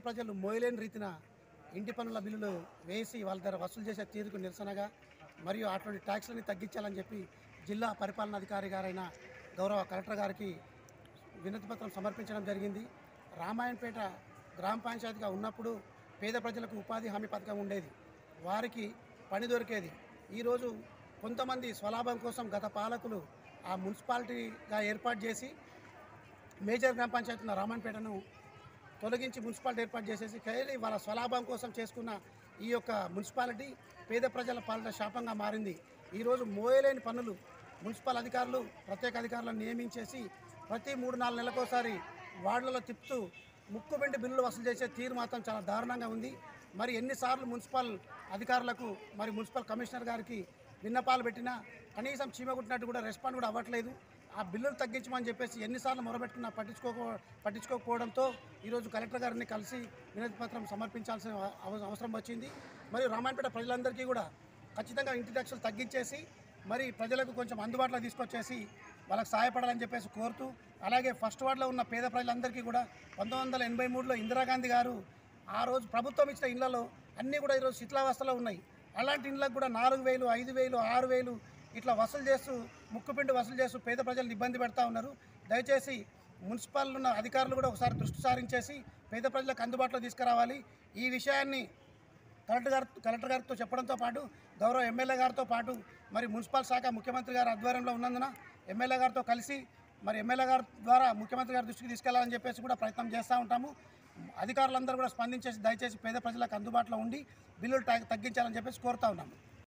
ప్రజలు మోయలేని రీతిన ఇంటి పన్నుల బిల్లులు వేసి వాళ్ళ దగ్గర వసూలు చేసే తీరుకు నిరసనగా మరియు అటువంటి ట్యాక్స్లని తగ్గించాలని చెప్పి జిల్లా పరిపాలనాధికారి గారైన గౌరవ కలెక్టర్ గారికి వినతిపత్రం సమర్పించడం జరిగింది. రామాయణపేట గ్రామ పంచాయతీగా ఉన్నప్పుడు పేద ప్రజలకు ఉపాధి హామీ పథకం ఉండేది, వారికి పని దొరికేది. ఈరోజు కొంతమంది స్వలాభం కోసం గత పాలకులు ఆ మున్సిపాలిటీగా ఏర్పాటు చేసి మేజర్ గ్రామ పంచాయతీ ఉన్న రామాయణపేటను తొలగించి మున్సిపాలిటీ ఏర్పాటు చేసేసి కేవలం వాళ్ళ స్వలాభం కోసం చేసుకున్న ఈ యొక్క మున్సిపాలిటీ పేద ప్రజల పాలన శాపంగా మారింది. ఈరోజు మోయలేని పన్నులు మున్సిపల్ అధికారులు ప్రత్యేక అధికారులను నియమించేసి ప్రతి 3-4 నెలలకోసారి వార్డులలో తిప్పుతూ ముక్కుబెండి బిల్లులు వసూలు చేసే తీరు మాత్రం చాలా దారుణంగా ఉంది. మరి ఎన్నిసార్లు మున్సిపల్ అధికారులకు మరి మున్సిపల్ కమిషనర్ గారికి విన్నపాలు పెట్టినా కనీసం చీమగుట్టినట్టు కూడా రెస్పాండ్ కూడా అవ్వట్లేదు. ఆ బిల్లులు తగ్గించమని చెప్పేసి ఎన్నిసార్లు మొరబెట్టుకున్నా పట్టించుకోకపోవడంతో ఈరోజు కలెక్టర్ గారిని కలిసి వినతి పత్రం సమర్పించాల్సిన అవసరం వచ్చింది. మరియు రామాయణపేట ప్రజలందరికీ కూడా ఖచ్చితంగా ఇంటి ట్యాక్సులు తగ్గించేసి మరి ప్రజలకు కొంచెం అందుబాటులో తీసుకొచ్చేసి వాళ్ళకి సహాయపడాలని చెప్పేసి కోరుతూ, అలాగే ఫస్ట్ వార్డులో ఉన్న పేద ప్రజలందరికీ కూడా 1983లో ఇందిరాగాంధీ గారు ఆ రోజు ప్రభుత్వం ఇచ్చిన ఇళ్లలో అన్నీ కూడా ఈరోజు శిథిలావస్థలో ఉన్నాయి. అలాంటి ఇళ్ళకు కూడా 4,000, 5,000, 6,000 ఇట్లా వసూలు చేస్తూ ముక్కుపిండి వసూలు చేస్తూ పేద ప్రజలను ఇబ్బంది పెడతా ఉన్నారు. దయచేసి మున్సిపల్ ఉన్న అధికారులు కూడా ఒకసారి దృష్టి సారించేసి పేద ప్రజలకు అందుబాటులో తీసుకురావాలి. ఈ విషయాన్ని కలెక్టర్ గారితో చెప్పడంతో పాటు గౌరవ ఎమ్మెల్యే గారితో పాటు మరి మున్సిపల్ శాఖ ముఖ్యమంత్రి గారి ఆధ్వర్యంలో ఉన్నందున ఎమ్మెల్యే గారితో కలిసి మరి ఎమ్మెల్యే గారి ద్వారా ముఖ్యమంత్రి గారి దృష్టికి తీసుకెళ్లాలని చెప్పేసి కూడా ప్రయత్నం చేస్తూ ఉంటాము. అధికారులందరూ కూడా స్పందించేసి దయచేసి పేద ప్రజలకు అందుబాటులో ఉండి బిల్లులు తగ్గించాలని చెప్పేసి కోరుతా ఉన్నాము.